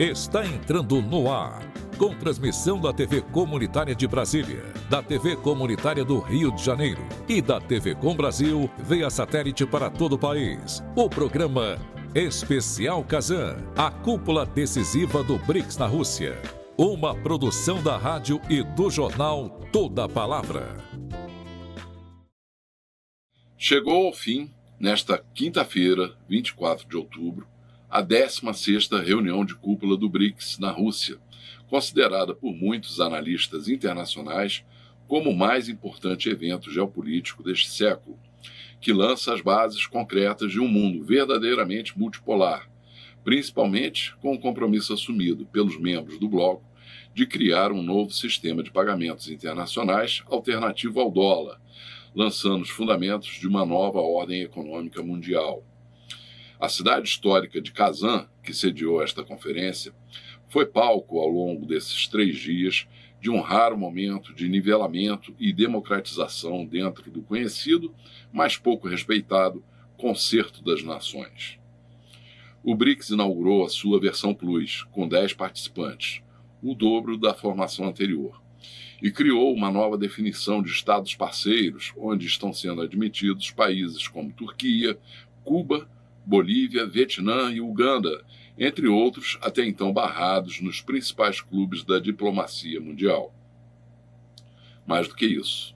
está entrando no ar, com transmissão da TV Comunitária de Brasília, da TV Comunitária do Rio de Janeiro e da TV Com Brasil via satélite para todo o país. O programa Especial Kazan, a cúpula decisiva do BRICS na Rússia. Uma produção da rádio e do jornal Toda a Palavra. Chegou ao fim, nesta quinta-feira, 24 de outubro, a 16ª reunião de cúpula do BRICS na Rússia, considerada por muitos analistas internacionais como o mais importante evento geopolítico deste século, que lança as bases concretas de um mundo verdadeiramente multipolar, principalmente com o compromisso assumido pelos membros do bloco de criar um novo sistema de pagamentos internacionais alternativo ao dólar, lançando os fundamentos de uma nova ordem econômica mundial. A cidade histórica de Kazan, que sediou esta conferência, foi palco ao longo desses 3 dias de um raro momento de nivelamento e democratização dentro do conhecido, mas pouco respeitado, Concerto das Nações. O BRICS inaugurou a sua versão Plus, com 10 participantes, o dobro da formação anterior, e criou uma nova definição de Estados parceiros, onde estão sendo admitidos países como Turquia, Cuba, Bolívia, Vietnã e Uganda, entre outros até então barrados nos principais clubes da diplomacia mundial. Mais do que isso,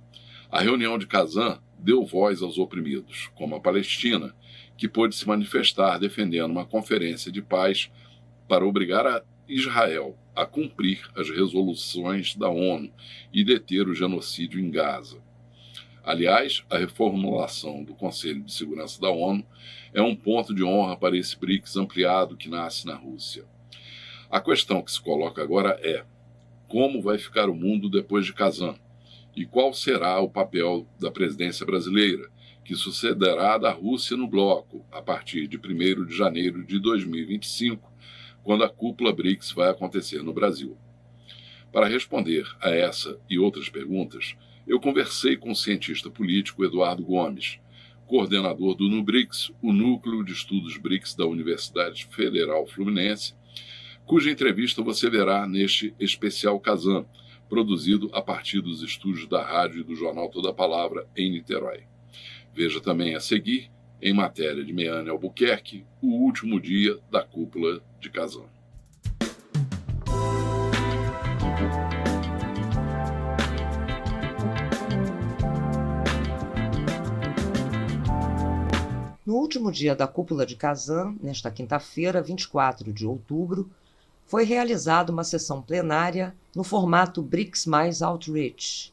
a reunião de Kazan deu voz aos oprimidos, como a Palestina, que pôde se manifestar defendendo uma conferência de paz para obrigar a Israel a cumprir as resoluções da ONU e deter o genocídio em Gaza. Aliás, a reformulação do Conselho de Segurança da ONU é um ponto de honra para esse BRICS ampliado que nasce na Rússia. A questão que se coloca agora é: como vai ficar o mundo depois de Kazan? E qual será o papel da presidência brasileira, que sucederá da Rússia no bloco a partir de 1º de janeiro de 2025, quando a cúpula BRICS vai acontecer no Brasil? Para responder a essa e outras perguntas, eu conversei com o cientista político Eduardo Gomes, coordenador do NUBRICS, o Núcleo de Estudos BRICS da Universidade Federal Fluminense, cuja entrevista você verá neste especial Kazan, produzido a partir dos estúdios da rádio e do jornal Toda a Palavra em Niterói. Veja também a seguir, em matéria de Meane Albuquerque, o último dia da cúpula de Kazan. No último dia da cúpula de Kazan, nesta quinta-feira, 24 de outubro, foi realizada uma sessão plenária no formato BRICS mais Outreach.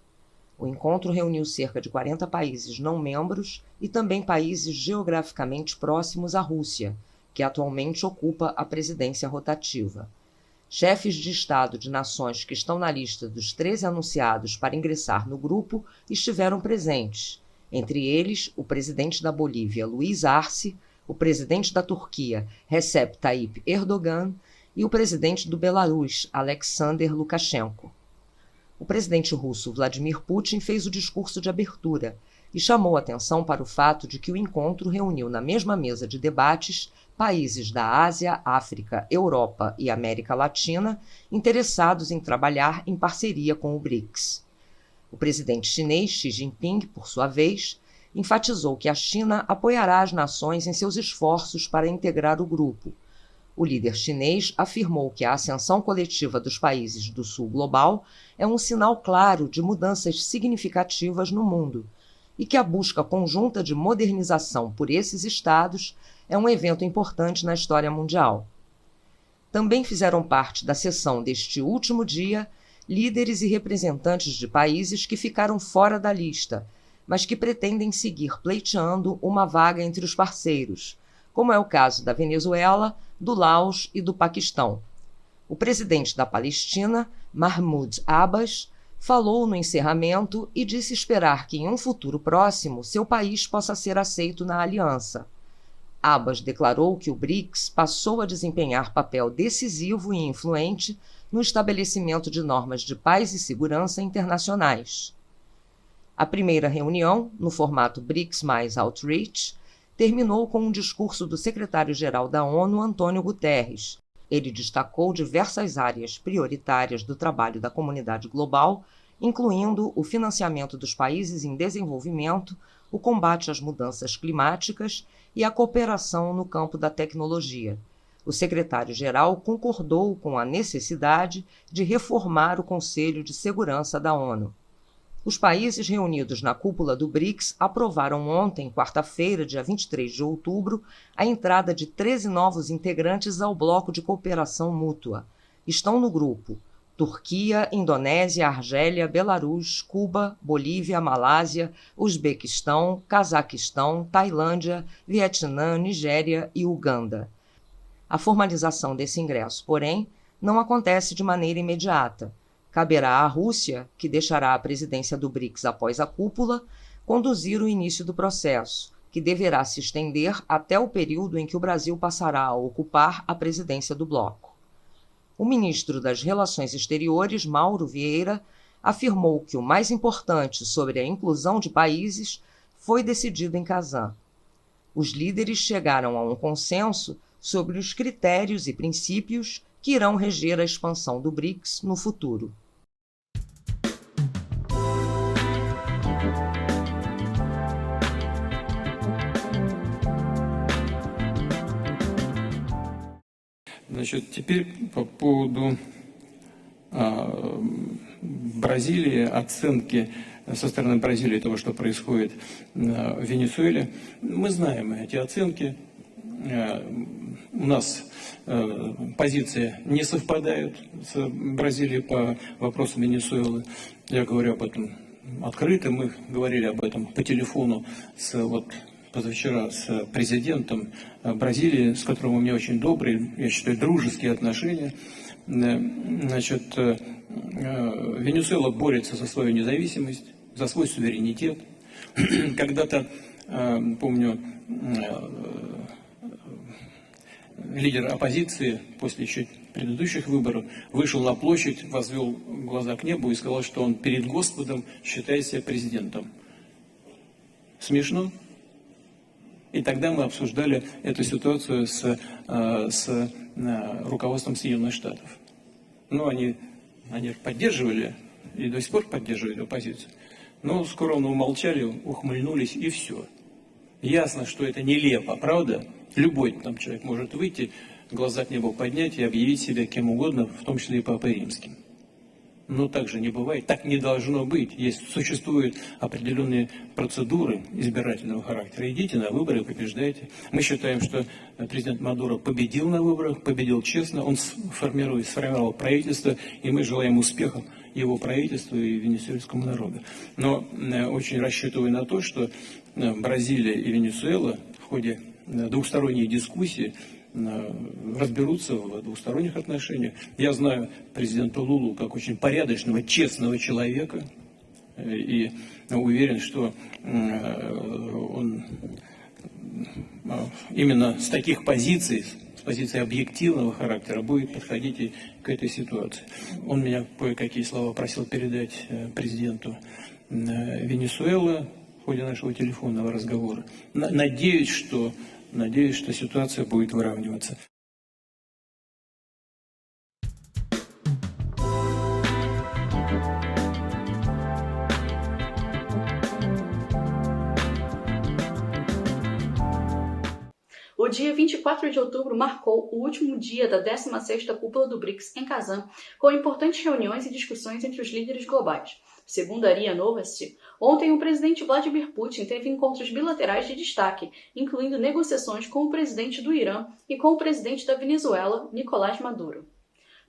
O encontro reuniu cerca de 40 países não membros e também países geograficamente próximos à Rússia, que atualmente ocupa a presidência rotativa. Chefes de Estado de nações que estão na lista dos 13 anunciados para ingressar no grupo estiveram presentes, entre eles o presidente da Bolívia, Luiz Arce, o presidente da Turquia, Recep Tayyip Erdogan, e o presidente do Belarus, Alexander Lukashenko. O presidente russo Vladimir Putin fez o discurso de abertura e chamou atenção para o fato de que o encontro reuniu na mesma mesa de debates países da Ásia, África, Europa e América Latina interessados em trabalhar em parceria com o BRICS. O presidente chinês Xi Jinping, por sua vez, enfatizou que a China apoiará as nações em seus esforços para integrar o grupo. O líder chinês afirmou que a ascensão coletiva dos países do sul global é um sinal claro de mudanças significativas no mundo e que a busca conjunta de modernização por esses estados é um evento importante na história mundial. Também fizeram parte da sessão deste último dia líderes e representantes de países que ficaram fora da lista, mas que pretendem seguir pleiteando uma vaga entre os parceiros, como é o caso da Venezuela, do Laos e do Paquistão. O presidente da Palestina, Mahmoud Abbas, falou no encerramento e disse esperar que em um futuro próximo seu país possa ser aceito na aliança. Abbas declarou que o BRICS passou a desempenhar papel decisivo e influente no estabelecimento de normas de paz e segurança internacionais. A primeira reunião, no formato BRICS mais Outreach, terminou com um discurso do secretário-geral da ONU, Antônio Guterres, Ele destacou diversas áreas prioritárias do trabalho da comunidade global, incluindo o financiamento dos países em desenvolvimento, o combate às mudanças climáticas e a cooperação no campo da tecnologia. O secretário-geral concordou com a necessidade de reformar o Conselho de Segurança da ONU. Os países reunidos na cúpula do BRICS aprovaram ontem, quarta-feira, dia 23 de outubro, a entrada de 13 novos integrantes ao Bloco de Cooperação Mútua. Estão no grupo Turquia, Indonésia, Argélia, Belarus, Cuba, Bolívia, Malásia, Uzbequistão, Cazaquistão, Tailândia, Vietnã, Nigéria e Uganda. A formalização desse ingresso, porém, não acontece de maneira imediata. Caberá à Rússia, que deixará a presidência do BRICS após a cúpula, conduzir o início do processo, que deverá se estender até o período em que o Brasil passará a ocupar a presidência do bloco. O ministro das Relações Exteriores, Mauro Vieira, afirmou que o mais importante sobre a inclusão de países foi decidido em Kazan. Os líderes chegaram a um consenso sobre os critérios e princípios que irão reger a expansão do BRICS no futuro. Значит, теперь по поводу Бразилии, оценки со стороны Бразилии того, что происходит в Венесуэле. Мы знаем эти оценки. У нас позиции не совпадают с Бразилией по вопросам Венесуэлы. Я говорю об этом открыто. Мы говорили об этом по телефону позавчера с президентом Бразилии, с которым у меня очень добрые, я считаю, дружеские отношения. Значит, Венесуэла борется за свою независимость, за свой суверенитет. Когда-то, помню, лидер оппозиции после еще предыдущих выборов вышел на площадь, возвел глаза к небу и сказал, что он перед Господом считает себя президентом. Смешно? И тогда мы обсуждали эту ситуацию с руководством Соединенных Штатов. Ну, они поддерживали и до сих пор поддерживают оппозицию. Но скромно умолчали, ухмыльнулись и все. Ясно, что это нелепо, правда? Любой там человек может выйти, глаза к небу поднять и объявить себя кем угодно, в том числе и Папой Римским. Но так же не бывает, так не должно быть. Существуют определенные процедуры избирательного характера. Идите на выборы и побеждайте. Мы считаем, что президент Мадуро победил на выборах, победил честно, он сформировал правительство, и мы желаем успеха его правительству и венесуэльскому народу. Но очень рассчитываю на то, что Бразилия и Венесуэла в ходе двухсторонней дискуссии разберутся в двусторонних отношениях. Я знаю президента Лулу как очень порядочного, честного человека и уверен, что он именно с таких позиций, с позиции объективного характера будет подходить и к этой ситуации. Он меня кое-какие слова просил передать президенту Венесуэлы в ходе нашего телефонного разговора. Надеюсь, что ситуация будет выравниваться. O dia 24 de outubro marcou o último dia da 16ª Cúpula do BRICS em Kazan, com importantes reuniões e discussões entre os líderes globais. Segundo a RIA Novosti, ontem o presidente Vladimir Putin teve encontros bilaterais de destaque, incluindo negociações com o presidente do Irã e com o presidente da Venezuela, Nicolás Maduro.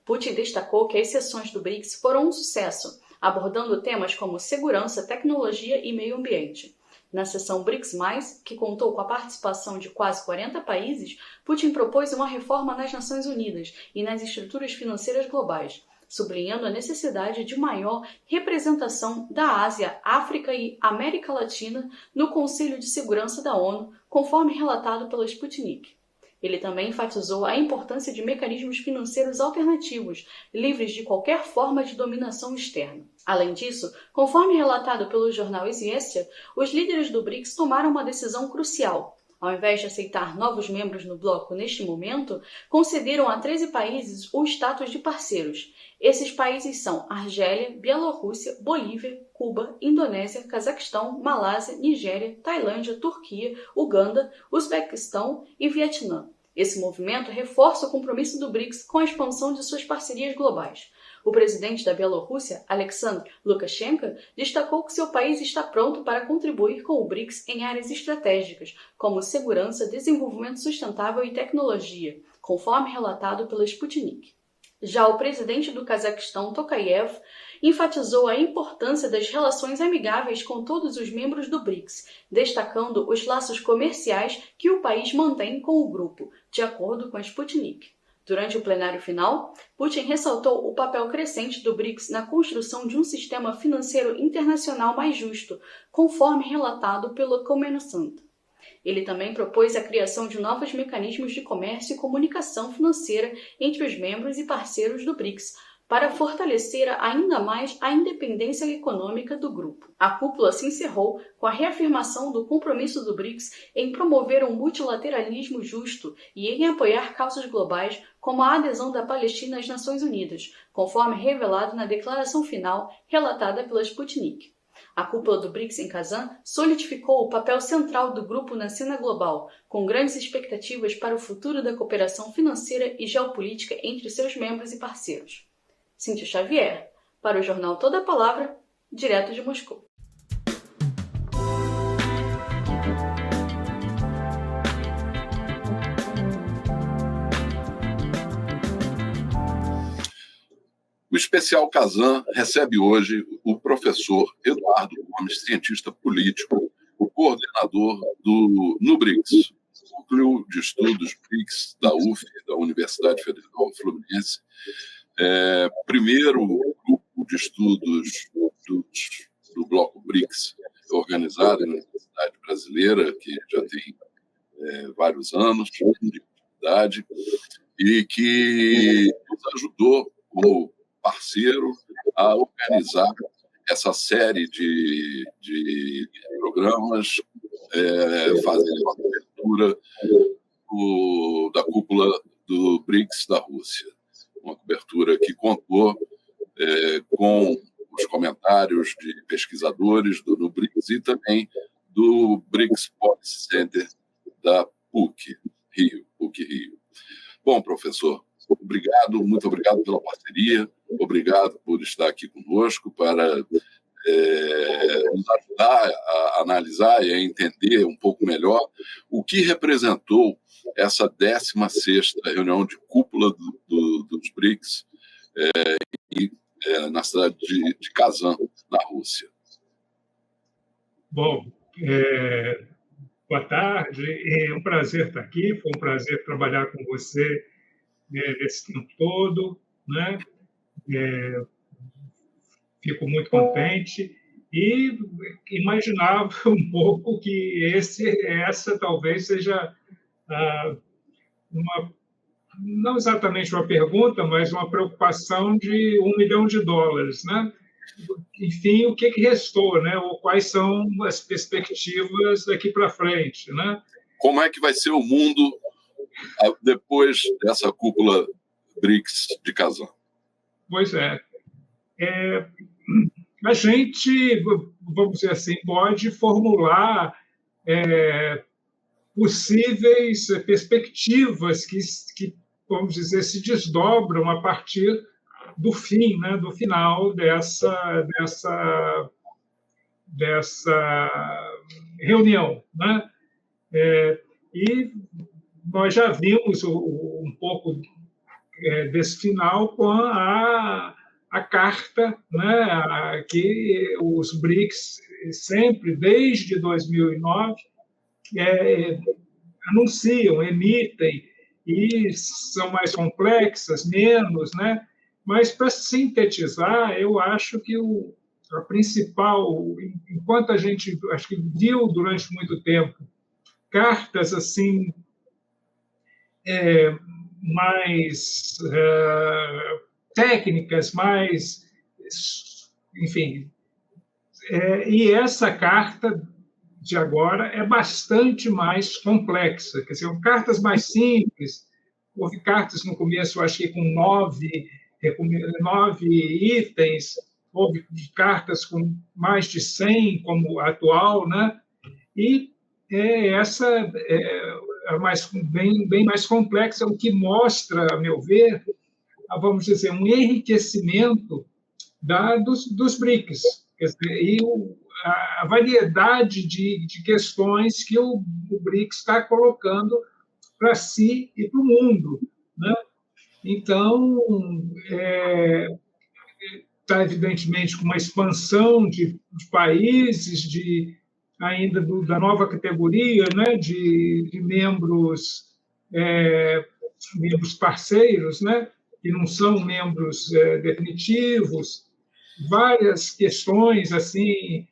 Putin destacou que as sessões do BRICS foram um sucesso, abordando temas como segurança, tecnologia e meio ambiente. Na sessão BRICS+, que contou com a participação de quase 40 países, Putin propôs uma reforma nas Nações Unidas e nas estruturas financeiras globais, sublinhando a necessidade de maior representação da Ásia, África e América Latina no Conselho de Segurança da ONU, conforme relatado pela Sputnik. Ele também enfatizou a importância de mecanismos financeiros alternativos, livres de qualquer forma de dominação externa. Além disso, conforme relatado pelo jornal Izvestia, os líderes do BRICS tomaram uma decisão crucial: Ao invés de aceitar novos membros no bloco neste momento, concederam a 13 países o status de parceiros. Esses países são Argélia, Bielorrússia, Bolívia, Cuba, Indonésia, Cazaquistão, Malásia, Nigéria, Tailândia, Turquia, Uganda, Uzbequistão e Vietnã. Esse movimento reforça o compromisso do BRICS com a expansão de suas parcerias globais. O presidente da Bielorrússia, Alexander Lukashenko, destacou que seu país está pronto para contribuir com o BRICS em áreas estratégicas, como segurança, desenvolvimento sustentável e tecnologia, conforme relatado pela Sputnik. Já o presidente do Cazaquistão, Tokayev, enfatizou a importância das relações amigáveis com todos os membros do BRICS, destacando os laços comerciais que o país mantém com o grupo, de acordo com a Sputnik. Durante o plenário final, Putin ressaltou o papel crescente do BRICS na construção de um sistema financeiro internacional mais justo, conforme relatado pelo Kommersant. Ele também propôs a criação de novos mecanismos de comércio e comunicação financeira entre os membros e parceiros do BRICS, para fortalecer ainda mais a independência econômica do grupo. A cúpula se encerrou com a reafirmação do compromisso do BRICS em promover um multilateralismo justo e em apoiar causas globais como a adesão da Palestina às Nações Unidas, conforme revelado na declaração final relatada pela Sputnik. A cúpula do BRICS em Kazan solidificou o papel central do grupo na cena global, com grandes expectativas para o futuro da cooperação financeira e geopolítica entre seus membros e parceiros. Cíntia Xavier, para o jornal Toda a Palavra, direto de Moscou. O especial Kazan recebe hoje o professor Eduardo Gomes, cientista político, o coordenador do NUBRICS, Núcleo de Estudos BRICS da UF, da Universidade Federal Fluminense, primeiro grupo de estudos do bloco BRICS organizado na Universidade Brasileira, que já tem vários anos de atividade, e que nos ajudou como parceiro a organizar essa série de programas, fazendo a cobertura da cúpula do BRICS da Rússia. Uma cobertura que contou com os comentários de pesquisadores do BRICS e também do BRICS Policy Center da PUC Rio. Bom, professor, muito obrigado pela parceria, obrigado por estar aqui conosco para nos ajudar a analisar e a entender um pouco melhor o que representou essa 16ª reunião de cúpula dos BRICS na cidade de Kazan, na Rússia. Bom, boa tarde, é um prazer estar aqui, foi um prazer trabalhar com você nesse tempo todo, né? Fico muito contente e imaginava um pouco que essa talvez seja não exatamente uma pergunta, mas uma preocupação de $1 milhão, né? Enfim, o que restou, né? Ou quais são as perspectivas daqui para frente, né? Como é que vai ser o mundo depois dessa cúpula BRICS de Kazan? Pois é. A gente, vamos dizer assim, pode formular possíveis perspectivas que, vamos dizer, se desdobram a partir do fim, né, do final dessa reunião, né? E nós já vimos um pouco desse final com a carta, né, que os BRICS sempre, desde 2009, anunciam, emitem, e são mais complexas, menos, né? Mas, para sintetizar, eu acho que a principal, enquanto a gente acho que viu durante muito tempo cartas assim mais técnicas, enfim, e essa carta de agora é bastante mais complexa. Quer dizer, cartas mais simples, houve cartas no começo, eu acho que com 9 itens, houve cartas com mais de 100, como a atual, né? E essa é bem mais complexa, o que mostra, a meu ver, vamos dizer, um enriquecimento dos BRICS. Quer dizer, e a variedade de questões que o BRICS está colocando para si e para o mundo, né? Então, está evidentemente com uma expansão de países, ainda da nova categoria, né, de membros, membros parceiros, né, que não são membros definitivos, várias questões, assim,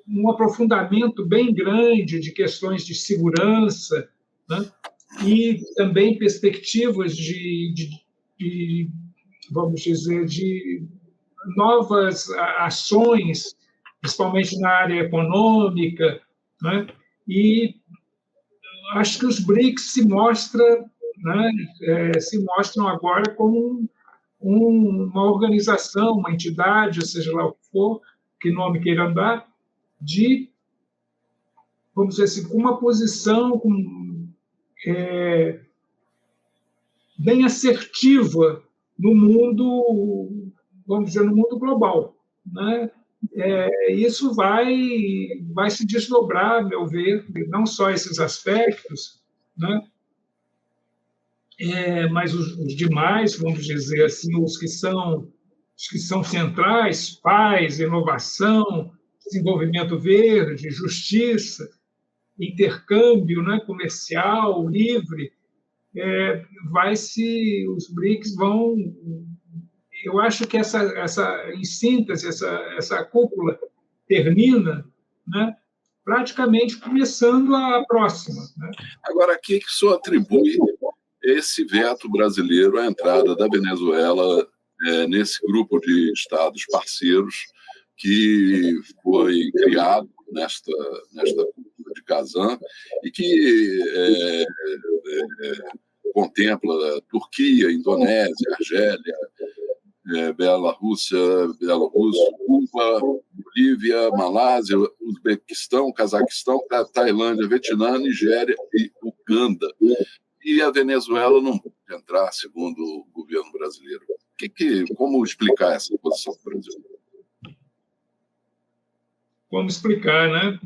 um aprofundamento bem grande de questões de segurança, né, e também perspectivas vamos dizer, de novas ações, principalmente na área econômica, né? E acho que os BRICS se mostram agora como uma organização, uma entidade, seja lá o que for, que nome queira dar, vamos dizer assim, com uma posição bem assertiva no mundo, vamos dizer, no mundo global, né? Isso vai se desdobrar, a meu ver, não só esses aspectos, né? Mas os demais, vamos dizer assim, os que são centrais, paz, inovação, desenvolvimento verde, justiça, intercâmbio, né, comercial, livre, os BRICS vão... Eu acho que em síntese, essa cúpula termina, né, praticamente começando a próxima. Né? Agora, a que o senhor atribui esse veto brasileiro à entrada da Venezuela nesse grupo de estados parceiros que foi criado nesta cúpula de Kazan e que contempla Turquia, Indonésia, Argélia, Bielorrússia, Cuba, Bolívia, Malásia, Uzbequistão, Cazaquistão, Tailândia, Vietnã, Nigéria e Uganda. E a Venezuela não pode entrar, segundo o governo brasileiro. Como explicar essa posição do Brasil? Como explicar, né?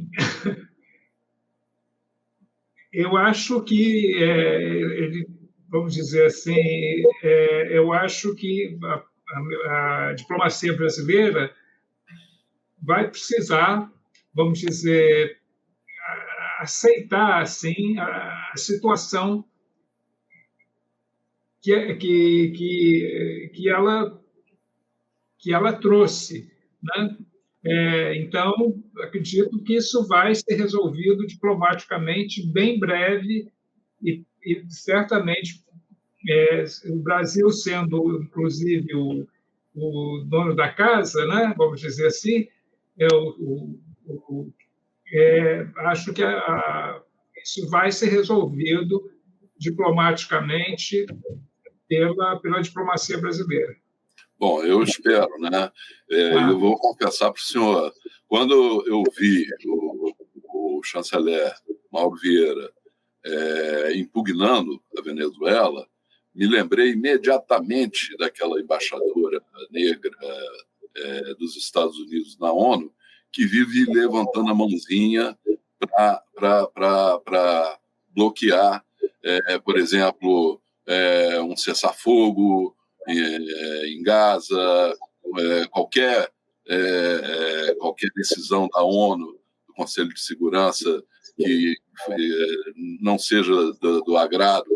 Eu acho que, vamos dizer assim, eu acho que a diplomacia brasileira vai precisar, vamos dizer, aceitar assim a situação que ela trouxe, né? Então, acredito que isso vai ser resolvido diplomaticamente bem breve e certamente o Brasil sendo, inclusive, o dono da casa, né? Vamos dizer assim, acho que isso vai ser resolvido diplomaticamente pela diplomacia brasileira. Bom, eu espero, né? Eu vou confessar para o senhor, quando eu vi o chanceler Mauro Vieira impugnando a Venezuela, me lembrei imediatamente daquela embaixadora negra dos Estados Unidos na ONU, que vive levantando a mãozinha para bloquear, por exemplo, um cessar-fogo em Gaza, qualquer decisão da ONU, do Conselho de Segurança, que não seja do agrado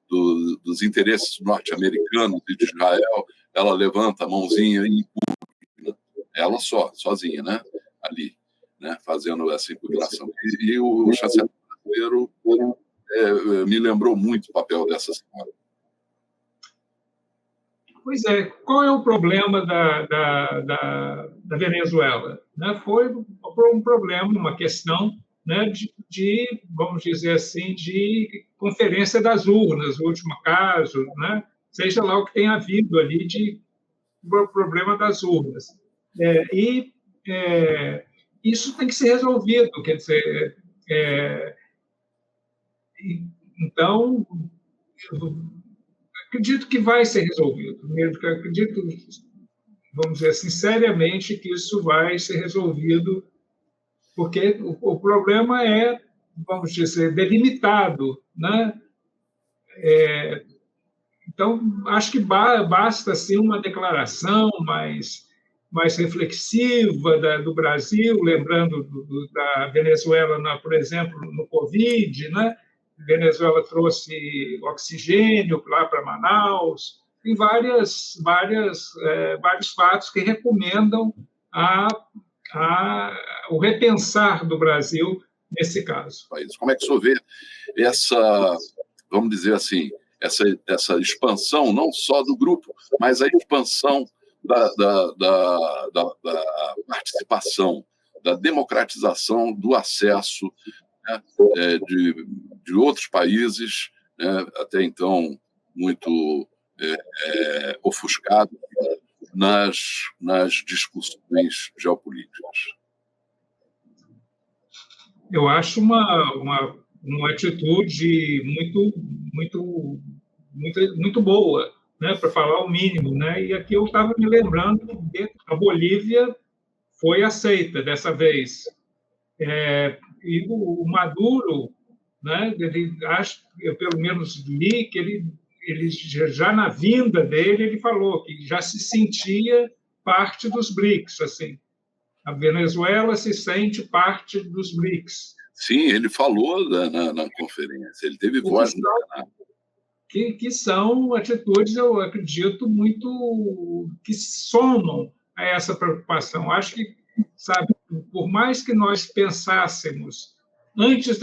dos interesses norte-americanos e de Israel, ela levanta a mãozinha e impugna, ela sozinha, né? Ali, né? Fazendo essa impugnação. E o chanceler brasileiro me lembrou muito o papel dessa senhora. Pois é, qual é o problema da Venezuela? Foi um problema, uma questão né, vamos dizer assim, de conferência das urnas, o último caso, né, seja lá o que tenha havido ali de problema das urnas. Isso tem que ser resolvido, quer dizer, então, acredito que vai ser resolvido, mesmo que acredito, vamos dizer assim, seriamente que isso vai ser resolvido, porque o problema é, vamos dizer, delimitado, né? Então, acho que basta assim, uma declaração mais reflexiva do Brasil, lembrando da Venezuela, por exemplo, no Covid, né? A Venezuela trouxe oxigênio lá para Manaus, tem vários fatos que recomendam o repensar do Brasil nesse caso. Como é que o senhor vê essa, vamos dizer assim, essa expansão, não só do grupo, mas a expansão da participação, da democratização do acesso, né, de outros países, né, até então muito ofuscados nas discussões geopolíticas? Eu acho uma atitude muito boa, né, para falar o mínimo, né? E aqui eu estava me lembrando que a Bolívia foi aceita dessa vez. E o Maduro, né, eu pelo menos li que ele já na vinda dele, ele falou que já se sentia parte dos BRICS, assim. A Venezuela se sente parte dos BRICS. Sim, ele falou na conferência, ele teve voz no canal. Que são atitudes, eu acredito, muito que somam a essa preocupação. Acho que, sabe, por mais que nós pensássemos antes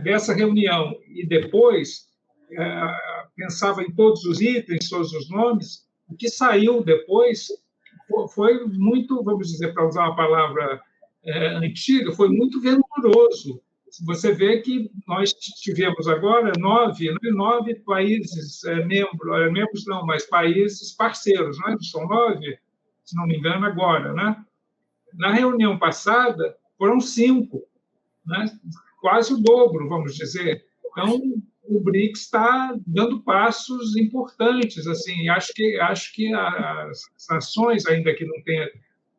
dessa reunião e depois, pensava em todos os itens, todos os nomes, o que saiu depois foi muito, vamos dizer, para usar uma palavra antiga, foi muito venturoso. Você vê que nós tivemos agora 9 países membros não, mas países parceiros, né? São 9, se não me engano, agora, né? Na reunião passada, foram 5, né? Quase o dobro, vamos dizer. Então, o BRICS está dando passos importantes. Assim, acho que as nações, ainda que não tenha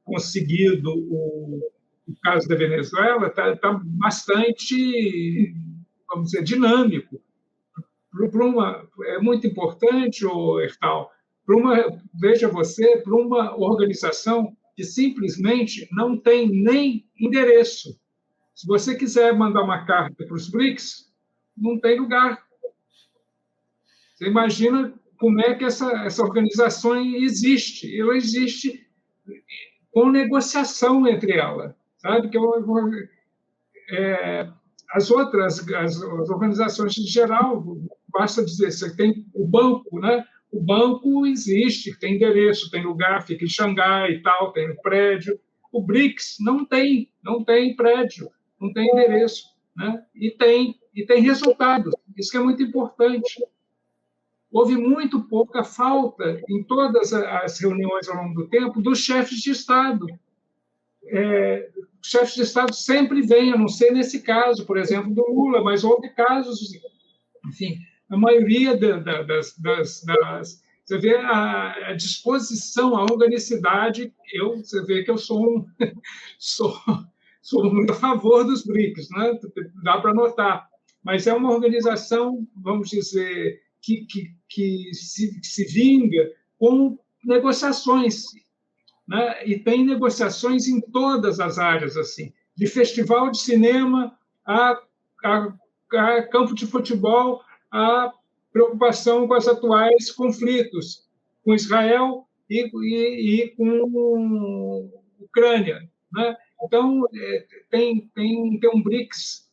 conseguido o caso da Venezuela, está bastante, vamos dizer, dinâmico. É muito importante, Hertal, veja você, para uma organização que simplesmente não tem nem endereço. Se você quiser mandar uma carta para os BRICS, não tem lugar. Você imagina como é que essa organização existe. Ela existe com negociação entre elas, sabe? As organizações em geral, basta dizer, você tem o banco, né? O banco existe, tem endereço, tem lugar, fica em Xangai e tal, tem prédio. O BRICS não tem prédio, não tem endereço, né? E tem resultados. Isso que é muito importante. Houve muito pouca falta em todas as reuniões ao longo do tempo dos chefes de Estado. Os chefes de Estado sempre vêm, a não ser nesse caso, por exemplo, do Lula, mas houve casos, enfim, a maioria você vê a disposição, a organicidade, você vê que eu sou muito a favor dos BRICS, né? Dá para notar, mas é uma organização, vamos dizer, que se vinga com negociações, né? E tem negociações em todas as áreas, assim, de festival de cinema a campo de futebol, a preocupação com os atuais conflitos com Israel e com Ucrânia, né? Então, tem um BRICS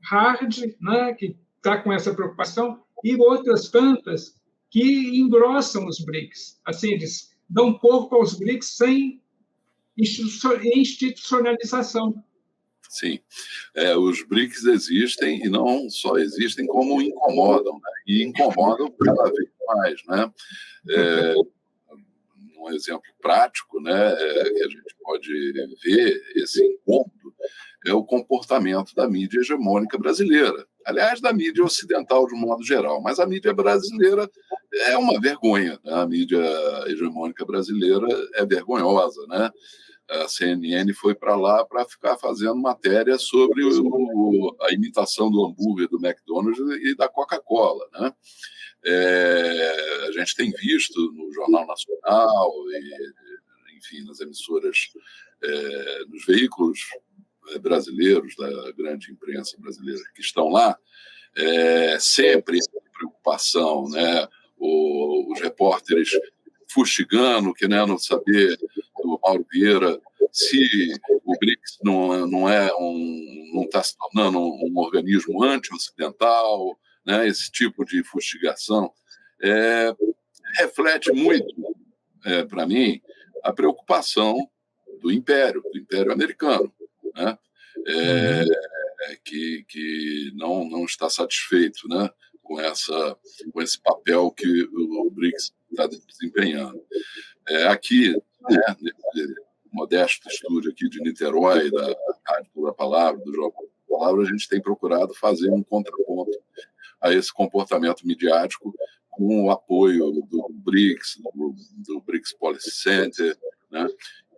hard, né, que está com essa preocupação, e outras tantas que engrossam os BRICS. Assim, eles dão corpo aos BRICS sem institucionalização. Sim. Os BRICS existem, e não só existem, como incomodam, né? E incomodam cada vez mais, né? Um exemplo prático, né, que a gente pode ver esse incômodo é o comportamento da mídia hegemônica brasileira. Aliás, da mídia ocidental de um modo geral, mas a mídia brasileira é uma vergonha, né? A mídia hegemônica brasileira é vergonhosa, né? A CNN foi para lá para ficar fazendo matéria sobre a imitação do hambúrguer do McDonald's e da Coca-Cola, né? A gente tem visto no Jornal Nacional, enfim, nas emissoras, nos veículos brasileiros, da grande imprensa brasileira que estão lá, sempre essa preocupação, né? Os repórteres fustigando, querendo saber do Mauro Vieira se o BRICS não está se tornando um organismo anti-ocidental, né? Esse tipo de fustigação reflete muito, para mim, a preocupação do Império americano, né? Que não está satisfeito, né, com esse papel que o BRICS está desempenhando. Aqui, né, nesse modesto estúdio aqui de Niterói, da Rádio da Palavra, do Jornal da Palavra, a gente tem procurado fazer um contraponto a esse comportamento midiático com o apoio do BRICS, do BRICS Policy Center, né?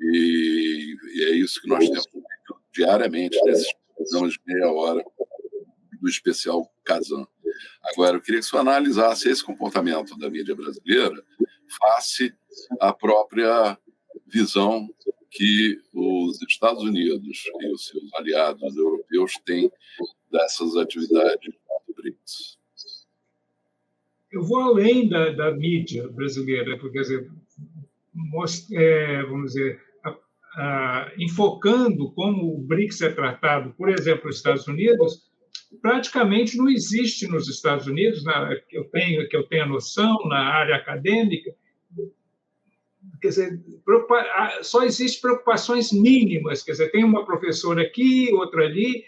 E é isso que nós temos feito diariamente nesses programas de meia hora do especial Kazan. Agora, eu queria que você analisasse esse comportamento da mídia brasileira face à própria visão que os Estados Unidos e os seus aliados europeus têm dessas atividades do BRICS. Eu vou além da mídia brasileira, porque, quer dizer, vamos dizer, enfocando como o BRICS é tratado, por exemplo, nos Estados Unidos, praticamente não existe nos Estados Unidos, que eu tenho noção, na área acadêmica, quer dizer, só existem preocupações mínimas, quer dizer, tem uma professora aqui, outra ali,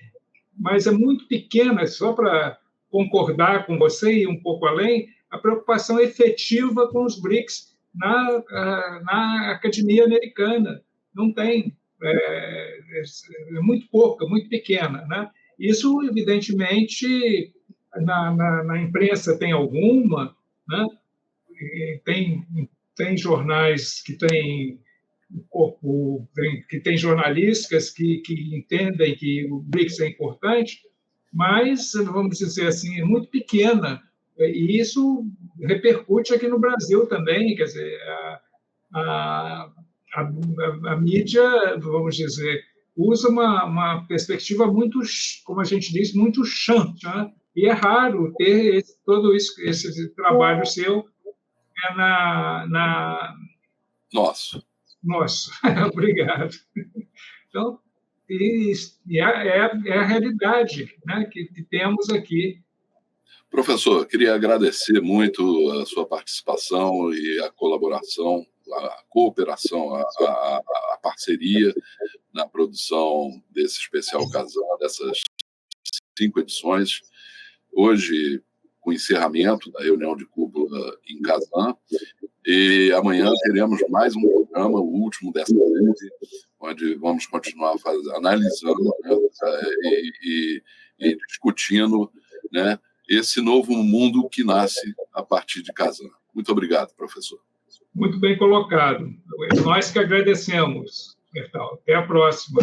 mas é muito pequena, só para concordar com você e um pouco além, a preocupação efetiva com os BRICS na academia americana. Não tem, é muito pouca, muito pequena, né? Isso, evidentemente, na imprensa tem alguma, né? Tem jornais que têm jornalistas que entendem que o BRICS é importante, mas, vamos dizer assim, é muito pequena. E isso repercute aqui no Brasil também, quer dizer, a mídia, vamos dizer, usa uma perspectiva muito, como a gente diz, muito chã, né? E é raro ter todo esse trabalho seu Nosso. Obrigado. Então, é a realidade, né, que temos aqui. Professor, queria agradecer muito a sua participação e a colaboração, a cooperação, a parceria na produção desse especial Kazan, dessas 5 edições. Hoje, com o encerramento da reunião de cúpula em Kazan, e amanhã teremos mais um programa, o último dessa série, onde vamos continuar analisando, né, e discutindo, né, esse novo mundo que nasce a partir de Kazan. Muito obrigado, professor. Muito bem colocado. Nós que agradecemos, Bertal. Até a próxima.